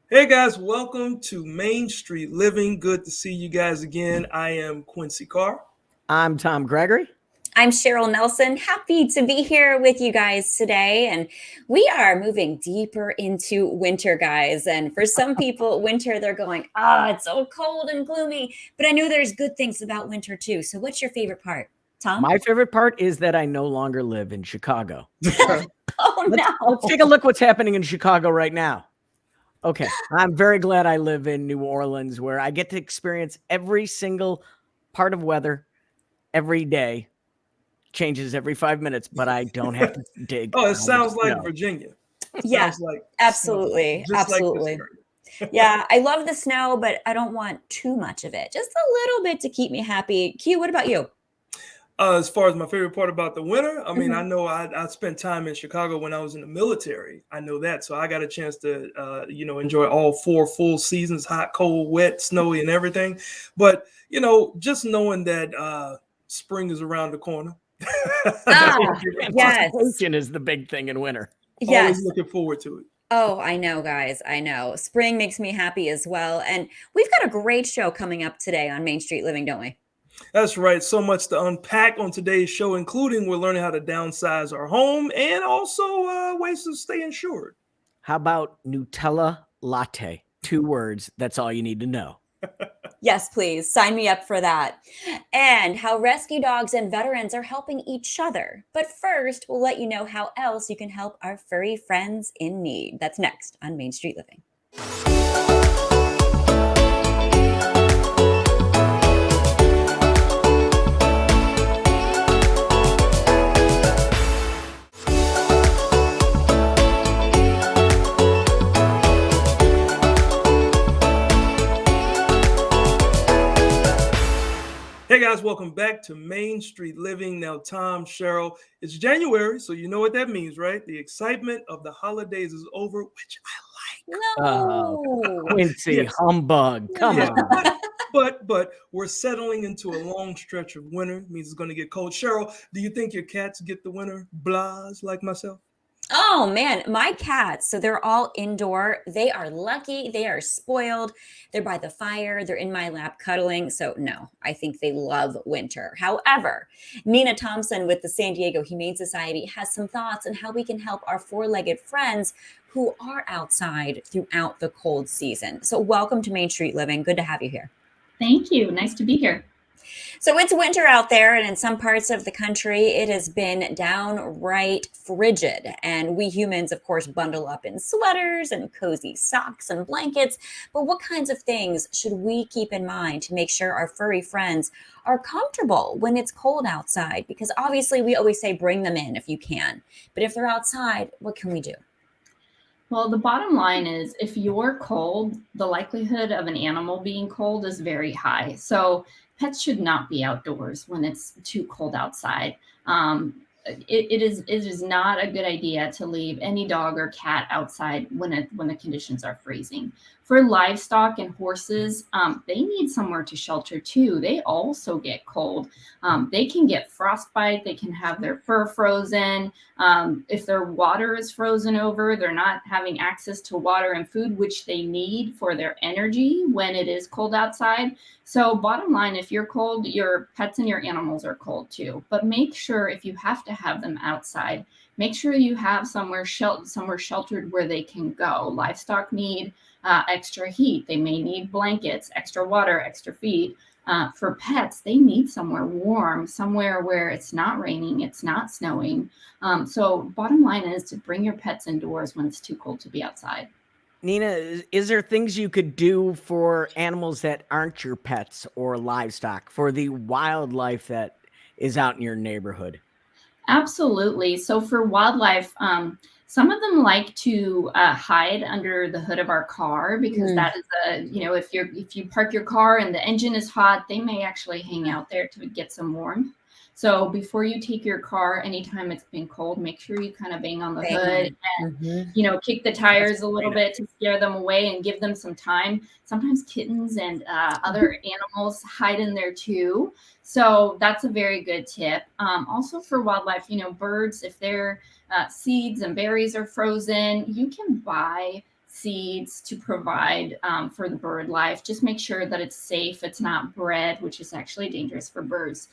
Hey guys, welcome to Main Street Living. Good to see you guys again. I am Quincy Carr. I'm Tom Gregory. I'm Cheryl Nelson. Happy to be here with you guys today. And we are moving deeper into winter, guys. And for some people, winter, they're going, it's so cold and gloomy. But I know there's good things about winter too. So what's your favorite part, Tom? My favorite part is that I no longer live in Chicago. Oh, no. Let's take a look what's happening in Chicago right now. Okay, I'm very glad I live in New Orleans, where I get to experience every single part of weather every day. Changes every 5 minutes, but I don't have to dig. Oh, it sounds like Virginia. Yeah, Sounds like absolutely. just like Absolutely. this Yeah, I love the snow, but I don't want too much of it. Just a little bit to keep me happy. Q, what about you? As far as my favorite part about the winter, I mean, I Mhm. know I spent time in Chicago when I was in the military. I know that, so I got a chance to, enjoy all four full seasons: hot, cold, wet, snowy, and everything. But just knowing that spring is around the corner. That's what Ah, I'm giving it. yes. Anticipation is the big thing in winter. Always Yes. looking forward to it. Oh, I know, guys. I know. Spring makes me happy as well. And we've got a great show coming up today on Main Street Living, don't we? That's right. So much to unpack on today's show, including we're learning how to downsize our home and also ways to stay insured. How about Nutella latte? 2 words. That's all you need to know. Yes, please. Sign me up for that. And how rescue dogs and veterans are helping each other. But first, we'll let you know how else you can help our furry friends in need. That's next on Main Street Living. Hey guys, welcome back to Main Street Living. Now, Tom, Cheryl, it's January, so you know what that means, right? The excitement of the holidays is over, which No. Quincy, Yes. humbug. Come Yeah, on. but we're settling into a long stretch of winter. It means it's going to get cold. Cheryl, do you think your cats get the winter blahs like myself? Oh man, my cats, so they're all indoor. They are lucky. They are spoiled. They're by the fire. They're in my lap cuddling. So, no, I think they love winter. However, Nina Thompson with the San Diego Humane Society has some thoughts on how we can help our four legged friends who are outside throughout the cold season. So, welcome to Main Street Living. Good to have you here. Thank you. Nice to be here. So it's winter out there, and in some parts of the country, it has been downright frigid. And we humans, of course, bundle up in sweaters and cozy socks and blankets. But what kinds of things should we keep in mind to make sure our furry friends are comfortable when it's cold outside? Because obviously, we always say bring them in if you can. But if they're outside, what can we do? Well, the bottom line is if you're cold, the likelihood of an animal being cold is very high. So pets should not be outdoors when it's too cold outside. It is not a good idea to leave any dog or cat outside when the conditions are freezing. For livestock and horses, they need somewhere to shelter too. They also get cold. They can get frostbite. They can have their fur frozen. If their water is frozen over, they're not having access to water and food, which they need for their energy when it is cold outside. So bottom line, if you're cold, your pets and your animals are cold too. But make sure if you have to have them outside, make sure you have somewhere sheltered where they can go. Livestock need extra heat. They may need blankets, extra water, extra feed. For pets, they need somewhere warm, somewhere where it's not raining, it's not snowing. So bottom line is to bring your pets indoors when it's too cold to be outside. Nina, is there things you could do for animals that aren't your pets or livestock, for the wildlife that is out in your neighborhood? Absolutely. So for wildlife, some of them like to hide under the hood of our car because that is if you park your car and the engine is hot, they may actually hang out there to get some warmth. So before you take your car, anytime it's been cold, make sure you kind of bang on the hood and kick the tires a little bit to scare them away and give them some time. Sometimes kittens and other animals hide in there too. So that's a very good tip. Also for wildlife, birds, if their seeds and berries are frozen, you can buy seeds to provide for the bird life. Just make sure that it's safe. It's not bred, which is actually dangerous for birds.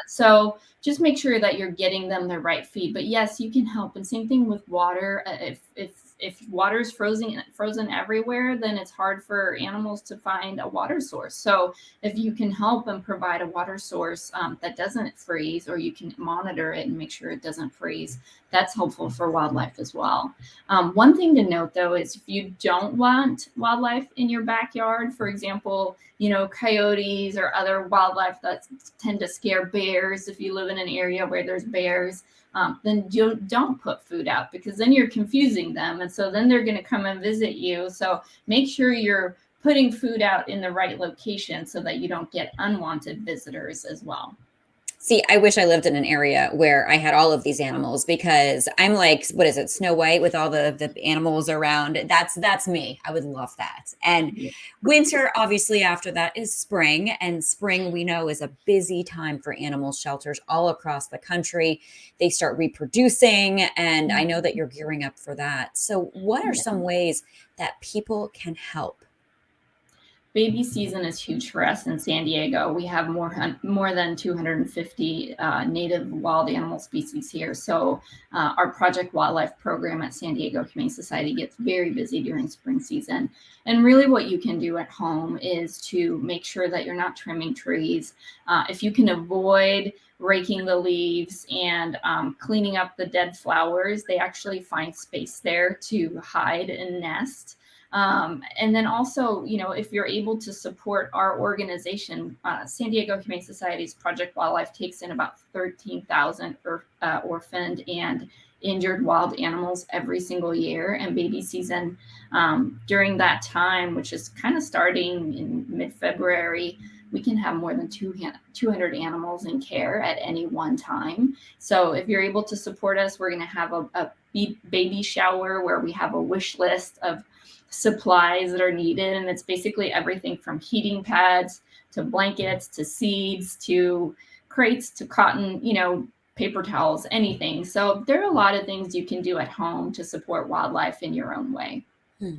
So just make sure that you're getting them the right feed. But yes, you can help. And same thing with water. If water's frozen everywhere, then it's hard for animals to find a water source. So if you can help and provide a water source that doesn't freeze, or you can monitor it and make sure it doesn't freeze, that's helpful for wildlife as well. One thing to note, though, is if you don't want wildlife in your backyard, for example, coyotes or other wildlife that tend to scare bears, if you live in an area where there's bears, then you don't put food out, because then you're confusing them. And so then they're going to come and visit you. So make sure you're putting food out in the right location so that you don't get unwanted visitors as well. See, I wish I lived in an area where I had all of these animals, because I'm like, what is it, Snow White with all the animals around. That's me. I would love that. And winter, obviously, after that is spring. And spring, we know, is a busy time for animal shelters all across the country. They start reproducing, and I know that you're gearing up for that. So what are some ways that people can help? Baby season is huge for us in San Diego. We have more than 250 native wild animal species here. So our Project Wildlife program at San Diego Humane Society gets very busy during spring season. And really what you can do at home is to make sure that you're not trimming trees. If you can avoid raking the leaves and cleaning up the dead flowers, they actually find space there to hide and nest. And then also, if you're able to support our organization, San Diego Humane Society's Project Wildlife takes in about 13,000 orphaned and injured wild animals every single year. And baby season during that time, which is kind of starting in mid-February, we can have more than 200 animals in care at any one time. So if you're able to support us, we're going to have a baby shower where we have a wish list of supplies that are needed. And it's basically everything from heating pads to blankets to seeds to crates to cotton, paper towels, anything. So there are a lot of things you can do at home to support wildlife in your own way.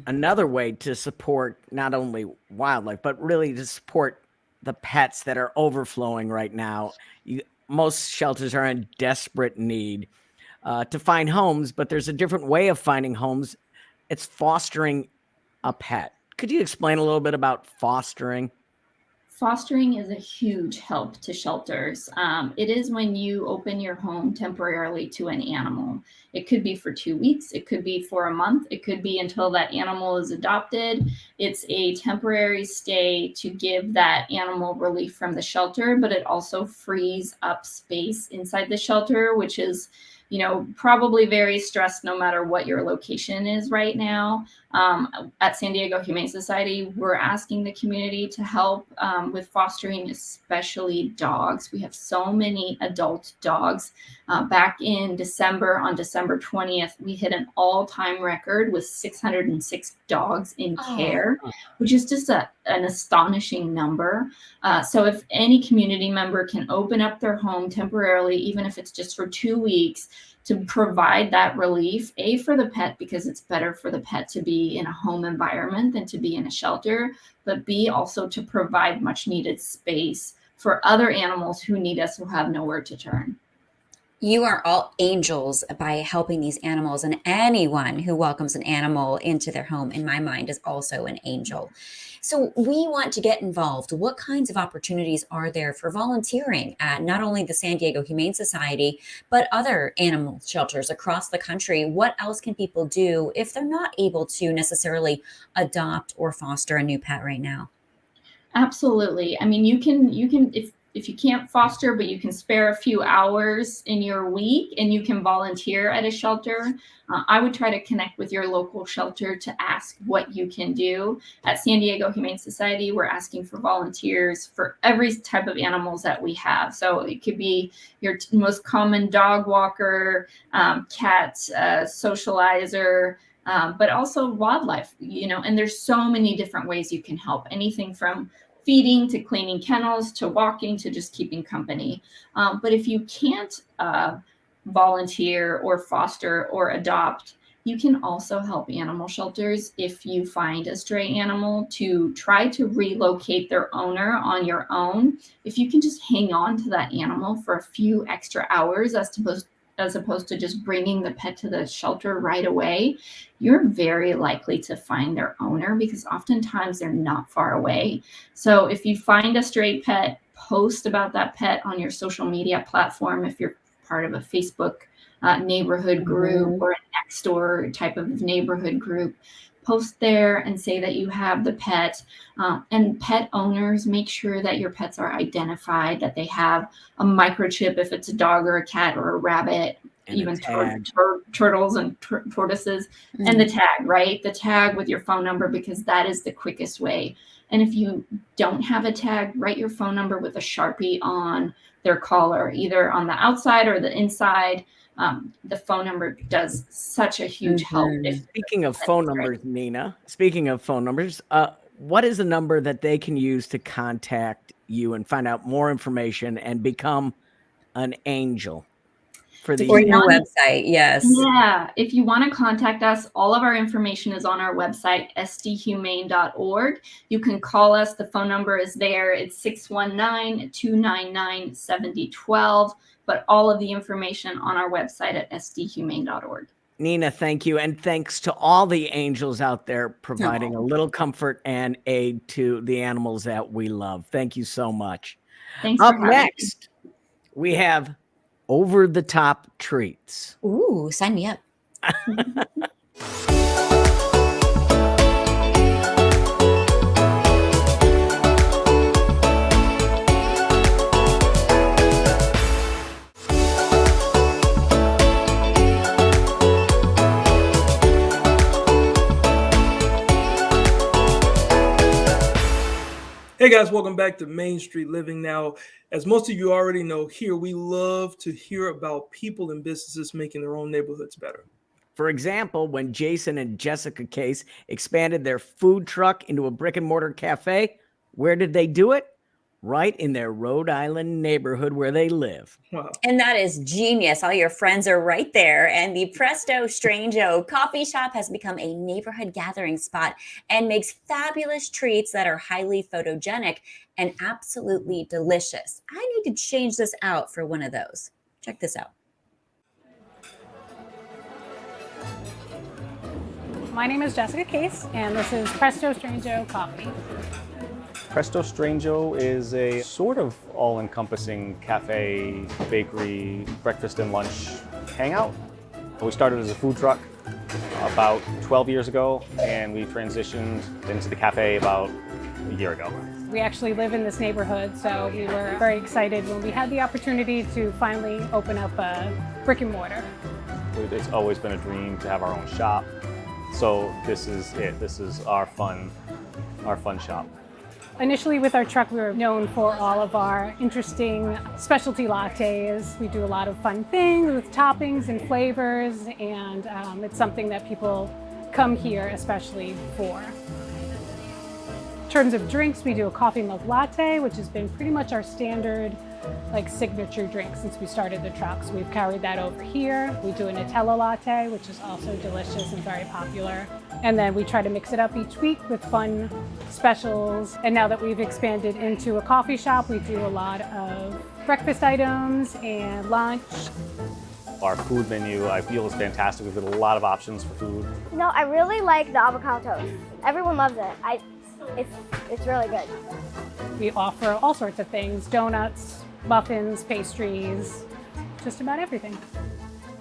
Another way to support not only wildlife, but really to support the pets that are overflowing right now. Most shelters are in desperate need to find homes, but there's a different way of finding homes. It's fostering a pet. Could you explain a little bit about fostering? Fostering is a huge help to shelters. It is when you open your home temporarily to an animal. It could be for 2 weeks. It could be for a month. It could be until that animal is adopted. It's a temporary stay to give that animal relief from the shelter, but it also frees up space inside the shelter, which is probably very stressed no matter what your location is right now. At San Diego Humane Society, we're asking the community to help with fostering, especially dogs. We have so many adult dogs. Back in December, on December 20th, we hit an all-time record with 606 dogs in care, which is just an astonishing number. So if any community member can open up their home temporarily, even if it's just for 2 weeks, to provide that relief, A, for the pet, because it's better for the pet to be in a home environment than to be in a shelter, but B, also to provide much needed space for other animals who need us, who have nowhere to turn. You are all angels by helping these animals, and anyone who welcomes an animal into their home, in my mind, is also an angel. So we want to get involved. What kinds of opportunities are there for volunteering at not only the San Diego Humane Society, but other animal shelters across the country? What else can people do if they're not able to necessarily adopt or foster a new pet right now? Absolutely. I mean, you can if you can't foster, but you can spare a few hours in your week and you can volunteer at a shelter, I would try to connect with your local shelter to ask what you can do. At San Diego Humane Society, we're asking for volunteers for every type of animals that we have. So it could be your most common dog walker, cat, socializer, but also wildlife, and there's so many different ways you can help. Anything from feeding to cleaning kennels to walking to just keeping company. But if you can't volunteer or foster or adopt, You can also help animal shelters if you find a stray animal to try to relocate their owner on your own. If you can just hang on to that animal for a few extra hours as opposed to just bringing the pet to the shelter right away, you're very likely to find their owner because oftentimes they're not far away. So if you find a stray pet, post about that pet on your social media platform. If you're part of a Facebook neighborhood group or a next door type of neighborhood group, post there and say that you have the pet. And pet owners, make sure that your pets are identified, that they have a microchip if it's a dog or a cat or a rabbit, And even a turtles and tortoises, and the tag, right? The tag with your phone number, because that is the quickest way. And if you don't have a tag, write your phone number with a Sharpie on their collar, either on the outside or the inside. The phone number does such a huge help. Speaking of phone numbers, Nina, what is the number that they can use to contact you and find out more information and become an angel for the or your website? Yes. Yeah. If you want to contact us, all of our information is on our website, sdhumane.org. You can call us. The phone number is there. It's 619-299-7012. But all of the information on our website at sdhumane.org. Nina, thank you. And thanks to all the angels out there providing a little comfort and aid to the animals that we love. Thank you so much. Thanks Up for having next, we have over-the-top treats. Ooh, sign me up. Hey guys, welcome back to Main Street Living. Now, as most of you already know, here we love to hear about people and businesses making their own neighborhoods better. For example, when Jason and Jessica Case expanded their food truck into a brick-and-mortar cafe, where did they do it? Right in their Rhode Island neighborhood where they live. Wow. And that is genius. All your friends are right there. And the Presto Strange O Coffee shop has become a neighborhood gathering spot and makes fabulous treats that are highly photogenic and absolutely delicious. I need to change this out for one of those. Check this out. My name is Jessica Case, and this is Presto Strange O Coffee. Presto Strange O is a sort of all-encompassing cafe, bakery, breakfast and lunch hangout. We started as a food truck about 12 years ago, and we transitioned into the cafe about a year ago. We actually live in this neighborhood, so we were very excited when we had the opportunity to finally open up a brick and mortar. It's always been a dream to have our own shop, so this is it. This is our fun shop. Initially with our truck, we were known for all of our interesting specialty lattes. We do a lot of fun things with toppings and flavors, and it's something that people come here especially for. In terms of drinks, we do a coffee milk latte, which has been pretty much our standard signature drink since we started the truck. So we've carried that over here. We do a Nutella latte, which is also delicious and very popular. And then we try to mix it up each week with fun specials. And now that we've expanded into a coffee shop, we do a lot of breakfast items and lunch. Our food menu, I feel, is fantastic. We've got a lot of options for food. You know, I really like the avocado toast. Everyone loves it. It's really good. We offer all sorts of things: donuts, muffins, pastries, just about everything.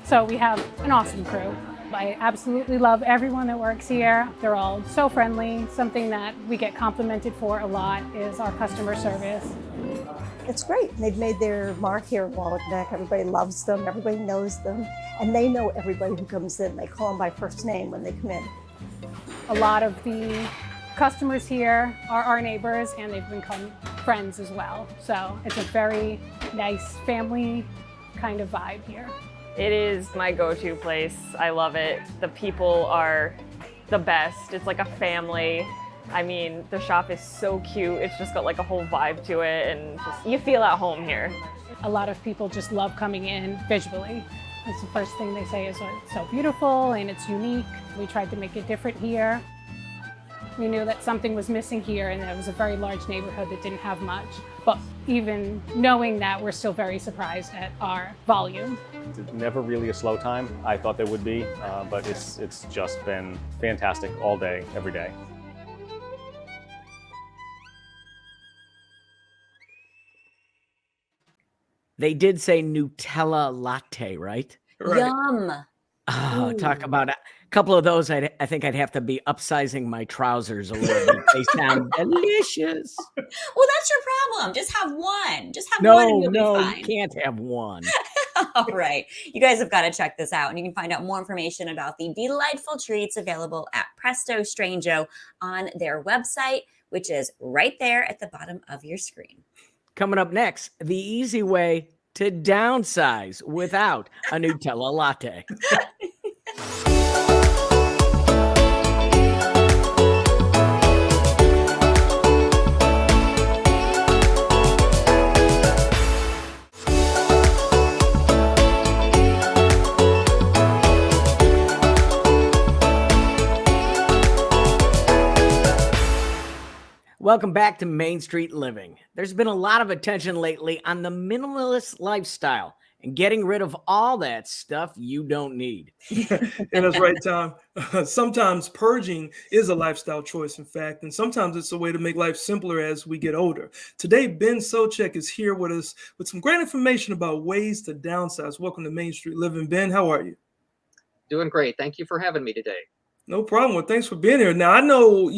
So we have an awesome crew. I absolutely love everyone that works here. They're all so friendly. Something that we get complimented for a lot is our customer service. It's great. They've made their mark here in Wallach Neck. Everybody loves them. Everybody knows them. And they know everybody who comes in. They call them by first name when they come in. A lot of the customers here are our neighbors, and they've become friends as well. So it's a very nice family kind of vibe here. It is my go-to place. I love it. The people are the best. It's like a family. I mean, the shop is so cute. It's just got like a whole vibe to it, and just, you feel at home here. A lot of people just love coming in visually. That's the first thing they say is, "Oh, it's so beautiful and it's unique." We tried to make it different here. We knew that something was missing here, and it was a very large neighborhood that didn't have much. But even knowing that, we're still very surprised at our volume. It's never really a slow time. I thought there would be, but it's just been fantastic all day, every day. They did say Nutella latte, right? Right. Yum. Oh, talk about a couple of those. I think I'd have to be upsizing my trousers a little bit. They sound delicious. Well, that's your problem. Just have one. Just have one and you'll be fine. You can't have one. All right. You guys have got to check this out. And you can find out more information about the delightful treats available at Presto Strange O on their website, which is right there at the bottom of your screen. Coming up next, the easy way to downsize without a Nutella latte. Welcome back to Main Street Living. There's been a lot of attention lately on the minimalist lifestyle and getting rid of all that stuff you don't need. And that's right, Tom. Sometimes purging is a lifestyle choice, in fact, and sometimes it's a way to make life simpler as we get older. Today, Ben Souchek is here with us with some great information about ways to downsize. Welcome to Main Street Living. Ben, how are you? Doing great. Thank you for having me today. No problem. Well, thanks for being here. Now, I know,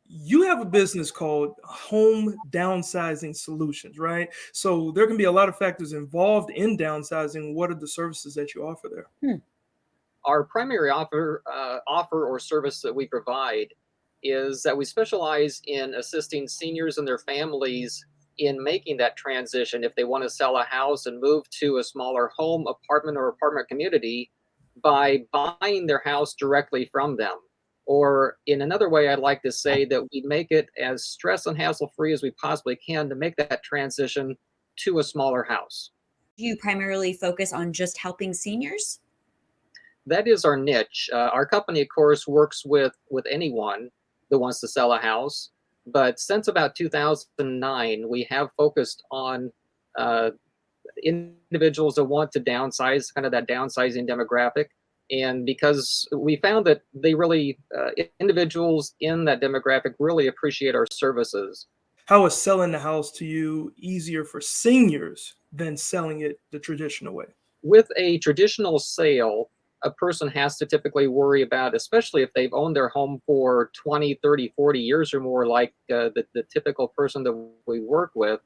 you have a business called Home Downsizing Solutions, right? So there can be a lot of factors involved in downsizing. What are the services that you offer there? Our primary offer or service that we provide is that we specialize in assisting seniors and their families in making that transition if they want to sell a house and move to a smaller home, apartment, or apartment community by buying their house directly from them. Or in another way, I'd like to say that we make it as stress and hassle-free as we possibly can to make that transition to a smaller house. Do you primarily focus on just helping seniors? That is our niche. Our company, of course, works with anyone that wants to sell a house. But since about 2009, we have focused on individuals that want to downsize, kind of that downsizing demographic. And because we found that they really, individuals in that demographic really appreciate our services. How is selling the house to you easier for seniors than selling it the traditional way? With a traditional sale, a person has to typically worry about, especially if they've owned their home for 20, 30, 40 years or more, like the typical person that we work with,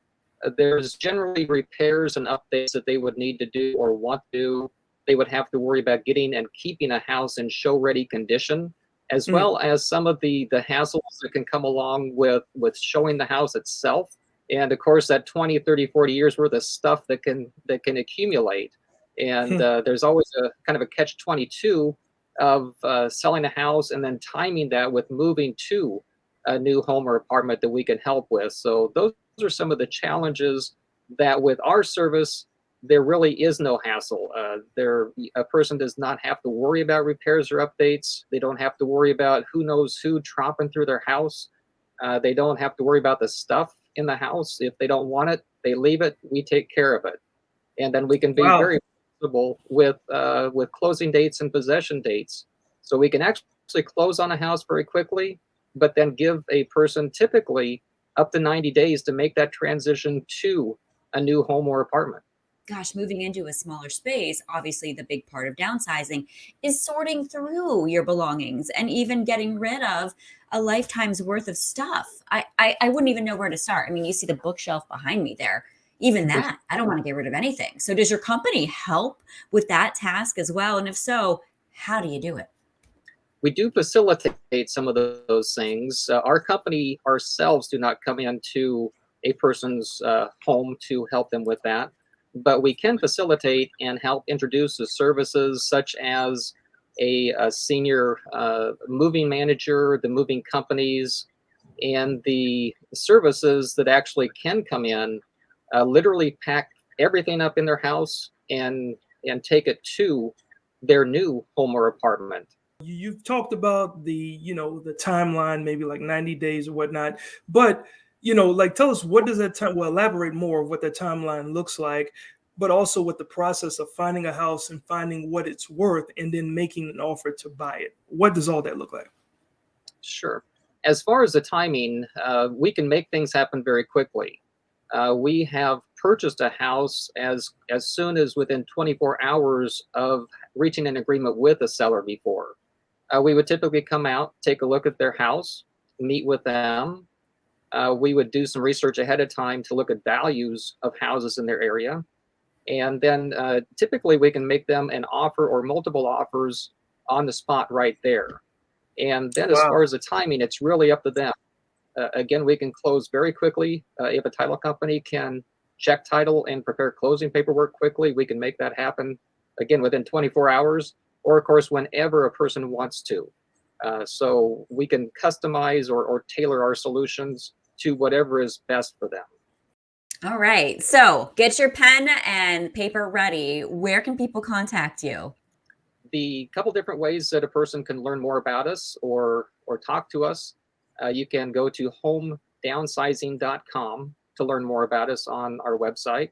there's generally repairs and updates that they would need to do or want to do. They would have to worry about getting and keeping a house in show-ready condition, as well as some of the hassles that can come along with showing the house itself. And of course, that 20, 30, 40 years worth of stuff that can accumulate. And there's always a kind of a catch-22 of selling a house and then timing that with moving to a new home or apartment that we can help with. So those are some of the challenges that with our service, there really is no hassle. A person does not have to worry about repairs or updates. They don't have to worry about who knows who tromping through their house. They don't have to worry about the stuff in the house. If they don't want it, they leave it. We take care of it. And then we can be very flexible with closing dates and possession dates. So we can actually close on a house very quickly, but then give a person typically up to 90 days to make that transition to a new home or apartment. Gosh, moving into a smaller space, obviously the big part of downsizing is sorting through your belongings and even getting rid of a lifetime's worth of stuff. I wouldn't even know where to start. I mean, you see the bookshelf behind me there. Even that, I don't want to get rid of anything. So does your company help with that task as well? And if so, how do you do it? We do facilitate some of those things. Our company ourselves do not come into a person's home to help them with that. But we can facilitate and help introduce the services such as a senior moving manager, the moving companies, and the services that actually can come in, literally pack everything up in their house and and take it to their new home or apartment. You've talked about the timeline, maybe like 90 days or whatnot, but like tell us, what does that time, well, elaborate more of what that timeline looks like, but also what the process of finding a house and finding what it's worth and then making an offer to buy it. What does all that look like? Sure. As far as the timing, we can make things happen very quickly. We have purchased a house as soon as within 24 hours of reaching an agreement with a seller before. We would typically come out, take a look at their house, meet with them. We would do some research ahead of time to look at values of houses in their area. And then typically we can make them an offer or multiple offers on the spot right there. And then as far as the timing, it's really up to them. Again, we can close very quickly. If a title company can check title and prepare closing paperwork quickly, we can make that happen, again, within 24 hours, or of course, whenever a person wants to. So we can customize or tailor our solutions to whatever is best for them. All right. So get your pen and paper ready. Where can people contact you? The couple different ways that a person can learn more about us or talk to us. You can go to homedownsizing.com to learn more about us on our website.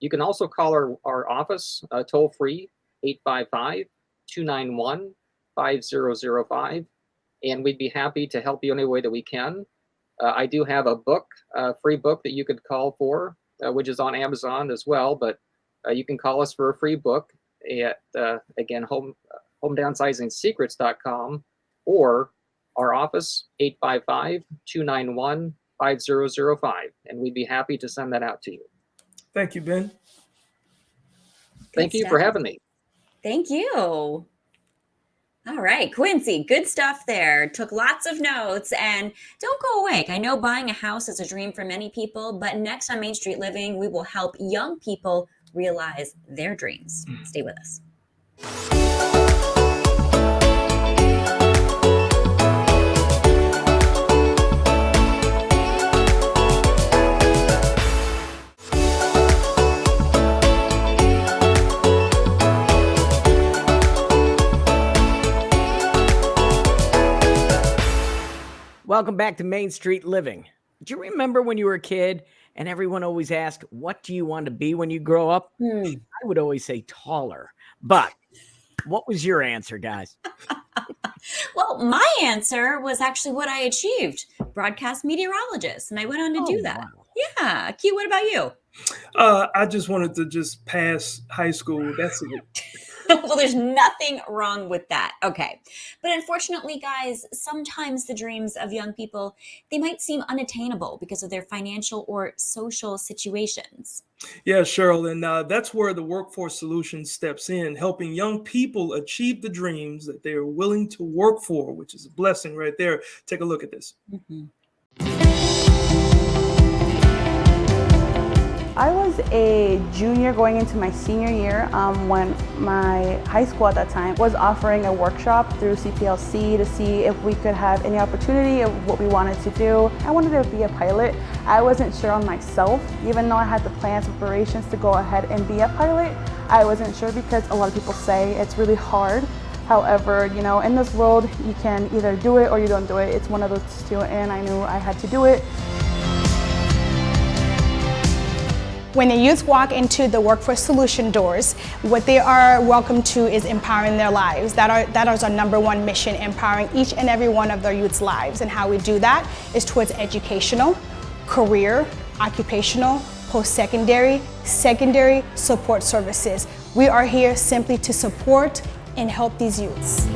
You can also call our office toll free, 855-291-5005, and we'd be happy to help you any way that we can. I do have a book, a free book that you could call for, which is on Amazon as well, but you can call us for a free book at, again, homedownsizing-secrets.com, or our office, 855-291-5005, and we'd be happy to send that out to you. Thank you, Ben. Thank you for having me. Thank you. All right, Quincy, good stuff there. Took lots of notes, and don't go away. I know buying a house is a dream for many people, but next on Main Street Living, we will help young people realize their dreams. Stay with us. Welcome back to Main Street Living. Do you remember when you were a kid and everyone always asked, what do you want to be when you grow up? I would always say taller. But what was your answer, guys? Well, my answer was actually what I achieved, broadcast meteorologist, and I went on to do that. Wow. Yeah. Q, what about you? I just wanted to just pass high school. That's it. Well, there's nothing wrong with that. Okay. But unfortunately, guys, sometimes the dreams of young people, they might seem unattainable because of their financial or social situations. Yeah, Cheryl. And that's where the Workforce Solutions steps in, helping young people achieve the dreams that they are willing to work for, which is a blessing right there. Take a look at this. I was a junior going into my senior year when my high school at that time was offering a workshop through CPLC to see if we could have any opportunity of what we wanted to do. I wanted to be a pilot. I wasn't sure on myself, even though I had the plans and preparations to go ahead and be a pilot. I wasn't sure because a lot of people say it's really hard. However, you know, in this world, you can either do it or you don't do it. It's one of those two, and I knew I had to do it. When the youth walk into the Workforce Solution doors, what they are welcome to is empowering their lives. That is our number one mission, empowering each and every one of their youth's lives. And how we do that is towards educational, career, occupational, post-secondary, secondary support services. We are here simply to support and help these youths.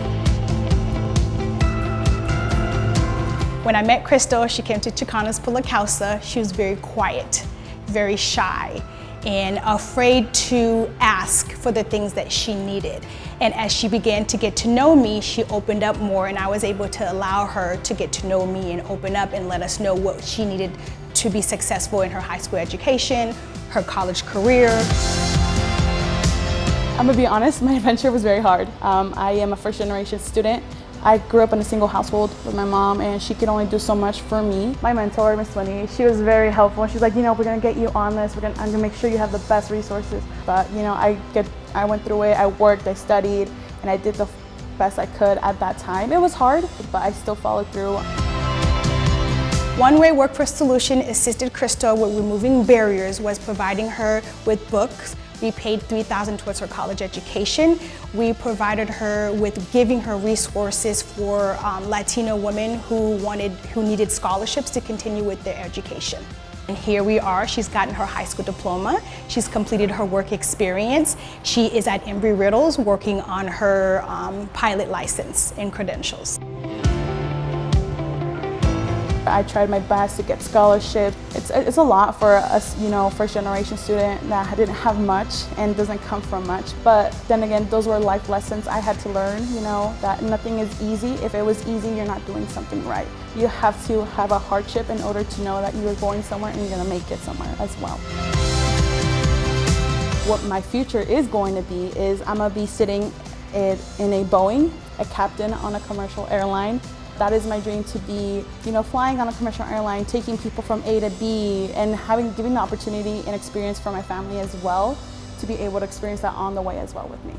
When I met Crystal, she came to Chicanas Pulacausa. She was very quiet, very shy, and afraid to ask for the things that she needed. And as she began to get to know me, she opened up more, and I was able to allow her to get to know me and open up and let us know what she needed to be successful in her high school education, her college career. I'm gonna be honest, my adventure was very hard. I am a first generation student. I grew up in a single household with my mom, and she could only do so much for me. My mentor, Miss Winnie, she was very helpful. She's like, you know, we're gonna get you on this. I'm gonna make sure you have the best resources. But you know, I went through it. I worked, I studied, and I did the best I could at that time. It was hard, but I still followed through. One way Workforce Solution assisted Crystal with removing barriers was providing her with books. We paid $3,000 towards her college education. We provided her with giving her resources for Latino women who needed scholarships to continue with their education. And here we are, she's gotten her high school diploma. She's completed her work experience. She is at Embry-Riddle's working on her pilot license and credentials. I tried my best to get scholarships. It's a lot for us, you know, first generation student that didn't have much and doesn't come from much. But then again, those were life lessons I had to learn, you know, that nothing is easy. If it was easy, you're not doing something right. You have to have a hardship in order to know that you're going somewhere and you're gonna make it somewhere as well. What my future is going to be is I'm gonna be sitting in a Boeing, a captain on a commercial airline. That is my dream, to be, you know, flying on a commercial airline, taking people from A to B, and giving the opportunity and experience for my family as well, to be able to experience that on the way as well with me.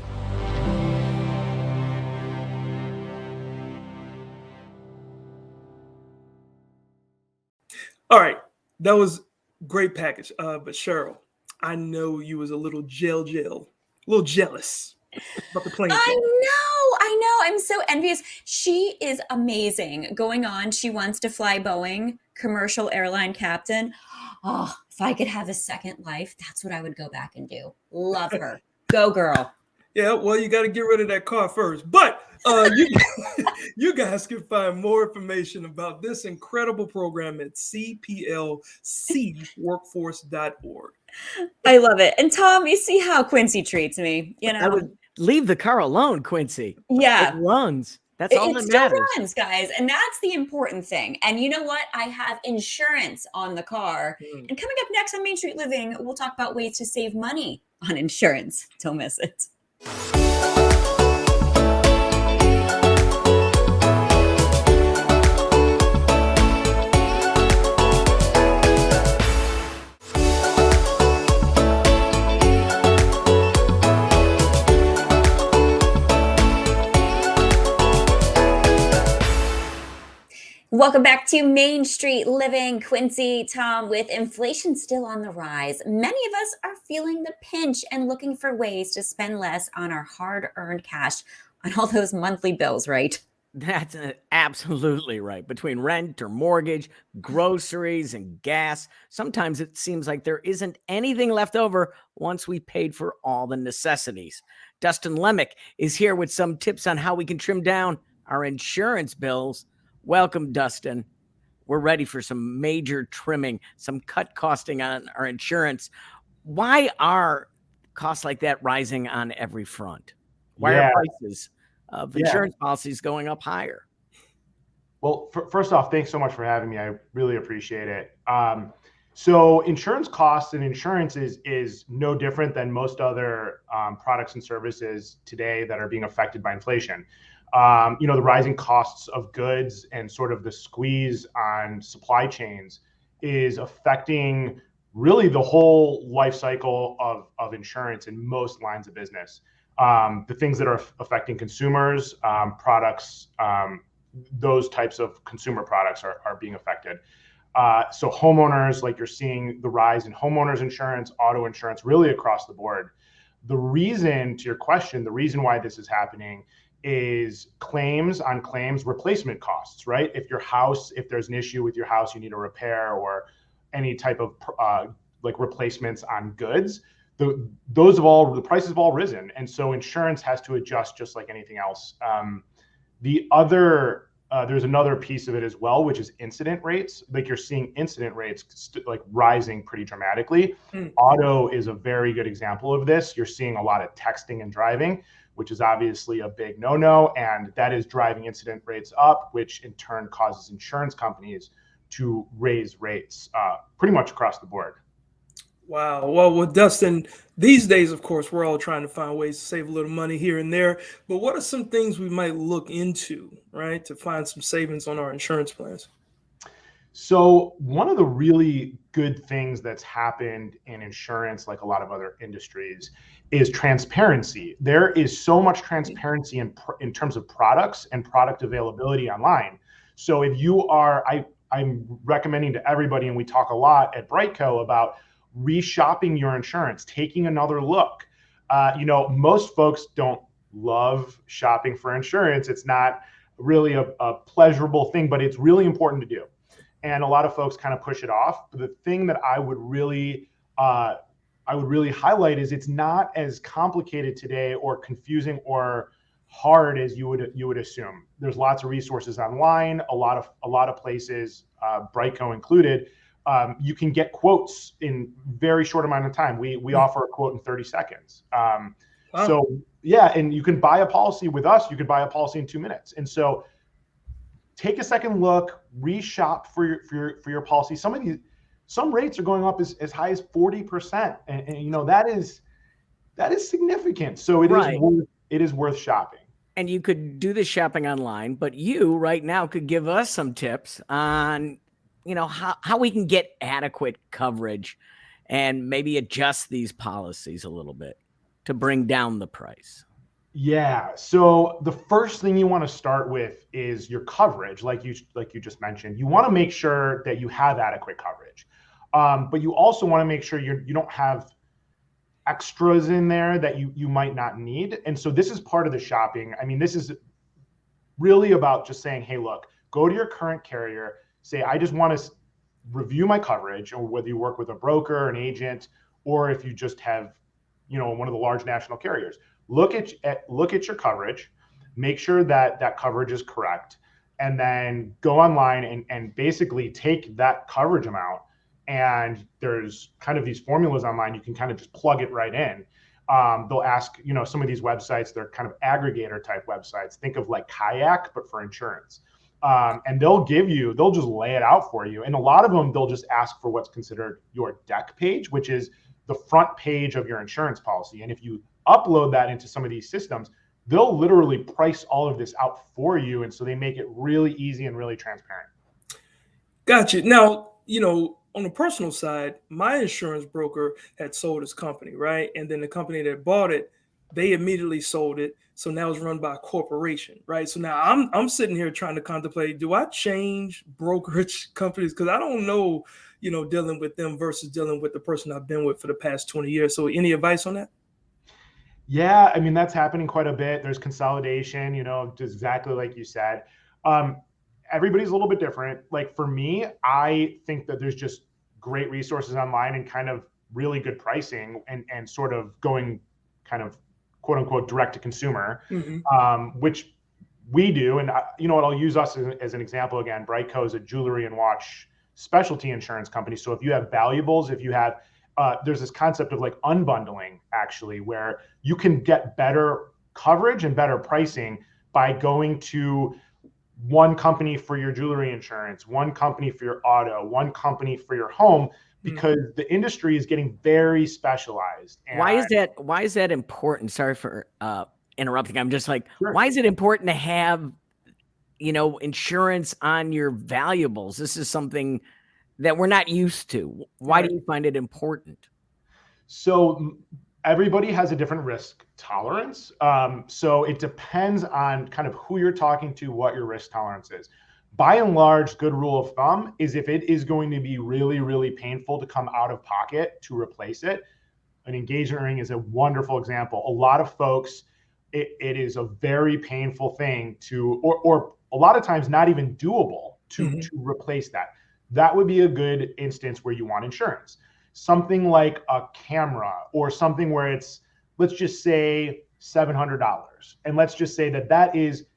All right, that was great package. But Cheryl, I know you was a little jealous about the plane. I know. I'm so envious. She is amazing. Going on, she wants to fly Boeing, commercial airline captain. Oh, if I could have a second life, that's what I would go back and do. Love her. Go girl. Yeah, well, you got to get rid of that car first. But you guys can find more information about this incredible program at cplcworkforce.org. I love it. And Tom, you see how Quincy treats me, you know? I would leave the car alone, Quincy. Yeah. It runs. That's all that matters. It still runs, guys. And that's the important thing. And you know what? I have insurance on the car. And coming up next on Main Street Living, we'll talk about ways to save money on insurance. Don't miss it. Welcome back to Main Street Living. Quincy, Tom, with inflation still on the rise, many of us are feeling the pinch and looking for ways to spend less on our hard-earned cash on all those monthly bills, right? That's absolutely right. Between rent or mortgage, groceries, and gas, sometimes it seems like there isn't anything left over once we paid for all the necessities. Dustin Lemick is here with some tips on how we can trim down our insurance bills. Welcome, Dustin. We're ready for some major trimming, some cut costing on our insurance. Why are costs like that rising on every front? Why are prices of insurance policies going up higher? Well, first off, thanks so much for having me. I really appreciate it. So insurance costs and insurance is no different than most other products and services today that are being affected by inflation. You know, the rising costs of goods and sort of the squeeze on supply chains is affecting really the whole life cycle of insurance in most lines of business. The things that are affecting consumers, products, those types of consumer products are being affected. So homeowners, like you're seeing the rise in homeowners insurance, auto insurance, really across the board. The reason, to your question, the reason why this is happening is claims on claims, replacement costs, right? If there's an issue with your house, you need a repair or any type of like replacements on goods, the prices have all risen. And so insurance has to adjust just like anything else. There's another piece of it as well, which is incident rates. Like you're seeing incident rates like rising pretty dramatically. Auto is a very good example of this. You're seeing a lot of texting and driving, which is obviously a big no-no, and that is driving incident rates up, which in turn causes insurance companies to raise rates pretty much across the board. Wow. Well, with Dustin, these days, of course, we're all trying to find ways to save a little money here and there. But what are some things we might look into, right, to find some savings on our insurance plans? So one of the really good things that's happened in insurance, like a lot of other industries, is transparency. There is so much transparency in terms of products and product availability online. So if you are, I'm recommending to everybody, and we talk a lot at Brightco about reshopping your insurance, taking another look. Most folks don't love shopping for insurance. It's not really a pleasurable thing, but it's really important to do. And a lot of folks kind of push it off. But the thing that I would really highlight is it's not as complicated today or confusing or hard as you would assume. There's lots of resources online, a lot of places, Brightco included. You can get quotes in very short amount of time. We offer a quote in 30 seconds. Wow. So yeah, and you can buy a policy with us. You could buy a policy in 2 minutes. And so take a second look, reshop for your policy. Some rates are going up as high as 40%, and that is significant. So it is worth shopping. And you could do this shopping online, but you right now could give us some tips on how we can get adequate coverage and maybe adjust these policies a little bit to bring down the price. Yeah. So the first thing you want to start with is your coverage, like you just mentioned. You want to make sure that you have adequate coverage, but you also want to make sure you don't have extras in there that you might not need. And so this is part of the shopping. I mean, this is really about just saying, hey, look, go to your current carrier, say, I just want to review my coverage, or whether you work with a broker, an agent, or if you just have, one of the large national carriers. Look at your coverage, make sure that coverage is correct, and then go online and basically take that coverage amount. And there's kind of these formulas online. You can kind of just plug it right in. They'll ask, some of these websites, they're kind of aggregator type websites. Think of like Kayak, but for insurance. And they'll just lay it out for you. And a lot of them, they'll just ask for what's considered your deck page, which is the front page of your insurance policy. And if you upload that into some of these systems, they'll literally price all of this out for you. And so they make it really easy and really transparent. Gotcha. Now, on the personal side, my insurance broker had sold his company, right? And then the company that bought it, they immediately sold it. So now it's run by a corporation, right? So now I'm sitting here trying to contemplate, do I change brokerage companies? Because I don't know, dealing with them versus dealing with the person I've been with for the past 20 years. So any advice on that? Yeah, I mean, that's happening quite a bit. There's consolidation, just exactly like you said. Everybody's a little bit different. Like for me, I think that there's just great resources online and kind of really good pricing and sort of going kind of quote unquote direct to consumer, which we do. And I'll use us as an example again. Brightco is a jewelry and watch specialty insurance company. So if you have valuables, if you have there's this concept of like unbundling actually, where you can get better coverage and better pricing by going to one company for your jewelry insurance, one company for your auto, one company for your home, because the industry is getting very specialized. And why is that important? Sorry for interrupting. I'm just like, Sure. Why is it important to have, insurance on your valuables? This is something that we're not used to. Why do you find it important? So everybody has a different risk tolerance. So it depends on kind of who you're talking to, what your risk tolerance is. By and large, good rule of thumb is if it is going to be really, really painful to come out of pocket to replace it, an engagement ring is a wonderful example. A lot of folks, it is a very painful thing to, or a lot of times not even doable to replace that. That would be a good instance where you want insurance. Something like a camera or something where it's, let's just say $700. And let's just say that is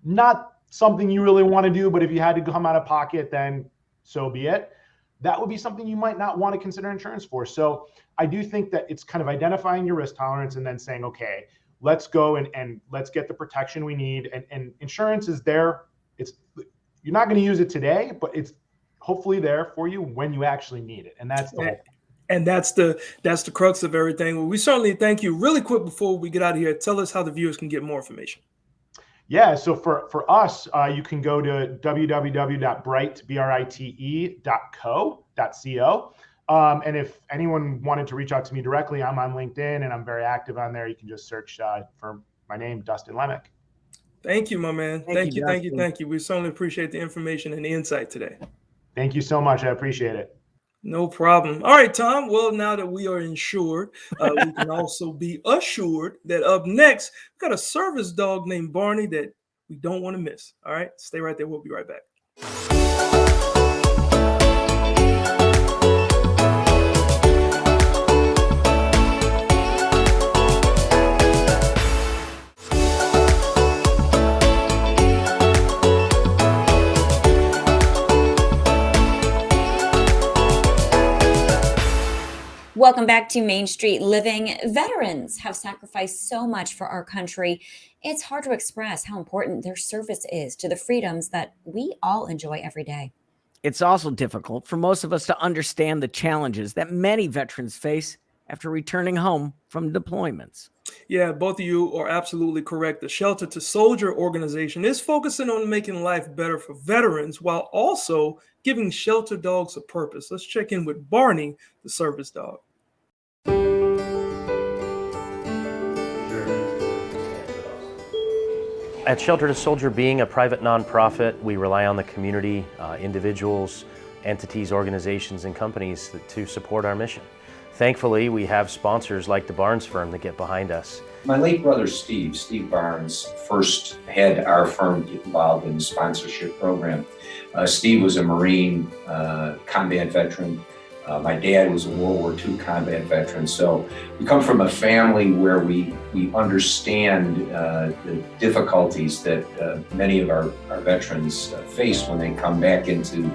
not something you really want to do, but if you had to come out of pocket, then so be it. That would be something you might not want to consider insurance for. So I do think that it's kind of identifying your risk tolerance and then saying, okay, let's go and let's get the protection we need. And insurance is there. You're not going to use it today, but it's hopefully there for you when you actually need it. And that's the whole thing. And that's the crux of everything. Well, we certainly thank you. Really quick before we get out of here, tell us how the viewers can get more information. Yeah, so for us, you can go to www.brite.co. And if anyone wanted to reach out to me directly, I'm on LinkedIn and I'm very active on there. You can just search for my name, Dustin Lemick. Thank you, my man. Thank you. We certainly appreciate the information and the insight today. Thank you so much. I appreciate it. No problem. All right, Tom. Well, now that we are insured, we can also be assured that up next, we've got a service dog named Barney that we don't want to miss. All right, stay right there. We'll be right back. Welcome back to Main Street Living. Veterans have sacrificed so much for our country. It's hard to express how important their service is to the freedoms that we all enjoy every day. It's also difficult for most of us to understand the challenges that many veterans face after returning home from deployments. Yeah, both of you are absolutely correct. The Shelter to Soldier organization is focusing on making life better for veterans while also giving shelter dogs a purpose. Let's check in with Barney, the service dog. At Shelter to Soldier, being a private nonprofit, we rely on the community, individuals, entities, organizations, and companies to support our mission. Thankfully, we have sponsors like the Barnes firm that get behind us. My late brother Steve Barnes, first had our firm get involved in the sponsorship program. Steve was a Marine combat veteran. My dad was a World War II combat veteran. So we come from a family where we understand the difficulties that many of our veterans face when they come back into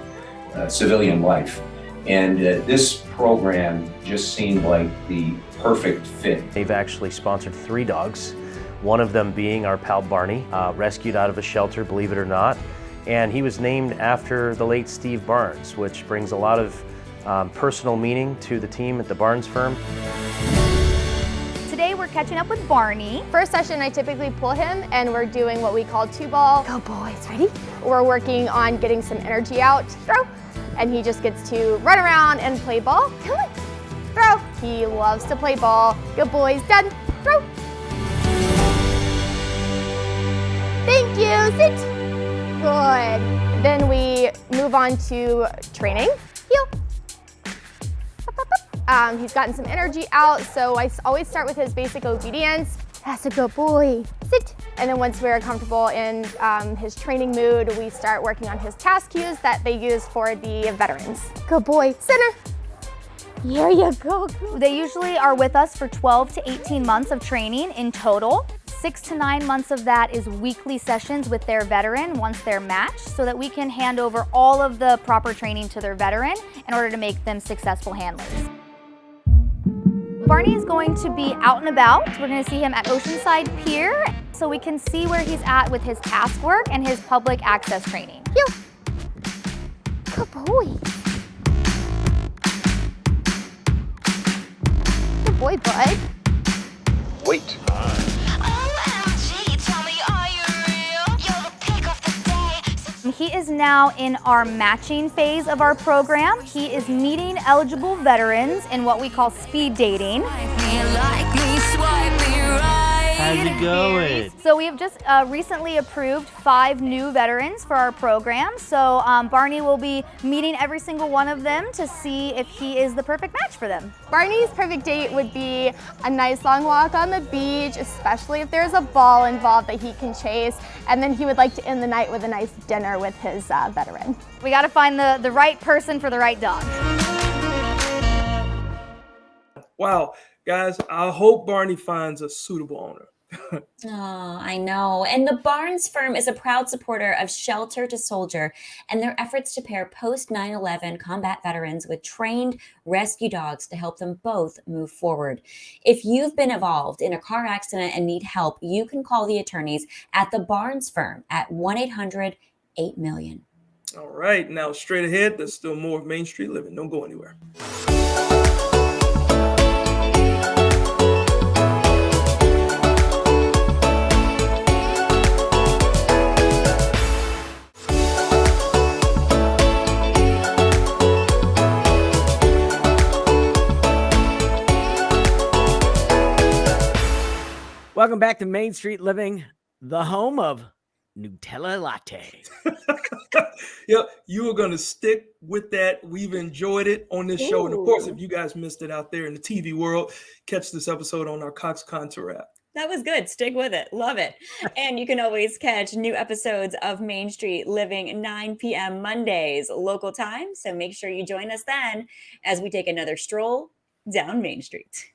civilian life. And this program just seemed like the perfect fit. They've actually sponsored 3 dogs, one of them being our pal Barney, rescued out of a shelter, believe it or not. And he was named after the late Steve Barnes, which brings a lot of personal meaning to the team at the Barnes firm. Today we're catching up with Barney. First session I typically pull him and we're doing what we call 2-ball. Go boys, ready? We're working on getting some energy out. Throw. And he just gets to run around and play ball. Come on. Throw. He loves to play ball. Good boys, done. Throw. Thank you, sit. Good. Then we move on to training. Heel. He's gotten some energy out, so I always start with his basic obedience. That's a good boy. Sit. And then once we're comfortable in his training mood, we start working on his task cues that they use for the veterans. Good boy. Center. Here you go. They usually are with us for 12 to 18 months of training in total. 6 to 9 months of that is weekly sessions with their veteran once they're matched so that we can hand over all of the proper training to their veteran in order to make them successful handlers. Barney is going to be out and about. We're going to see him at Oceanside Pier so we can see where he's at with his task work and his public access training. Good boy. Good boy, bud. Wait. He is now in our matching phase of our program. He is meeting eligible veterans in what we call speed dating. How's it going? So we have just recently approved 5 new veterans for our program. So Barney will be meeting every single one of them to see if he is the perfect match for them. Barney's perfect date would be a nice long walk on the beach, especially if there's a ball involved that he can chase. And then he would like to end the night with a nice dinner with his veteran. We got to find the right person for the right dog. Wow, guys, I hope Barney finds a suitable owner. Oh, I know. And the Barnes firm is a proud supporter of Shelter to Soldier and their efforts to pair post 9/11 combat veterans with trained rescue dogs to help them both move forward. If you've been involved in a car accident and need help, you can call the attorneys at the Barnes firm at 1-800-8-million. All right, now straight ahead, there's still more of Main Street Living. Don't go anywhere. Welcome back to Main Street Living, the home of Nutella Latte. Yep, you are going to stick with that. We've enjoyed it on this show. And of course, if you guys missed it out there in the TV world, catch this episode on our Cox Contour app. That was good. Stick with it. Love it. And you can always catch new episodes of Main Street Living 9 p.m. Mondays local time. So make sure you join us then as we take another stroll down Main Street.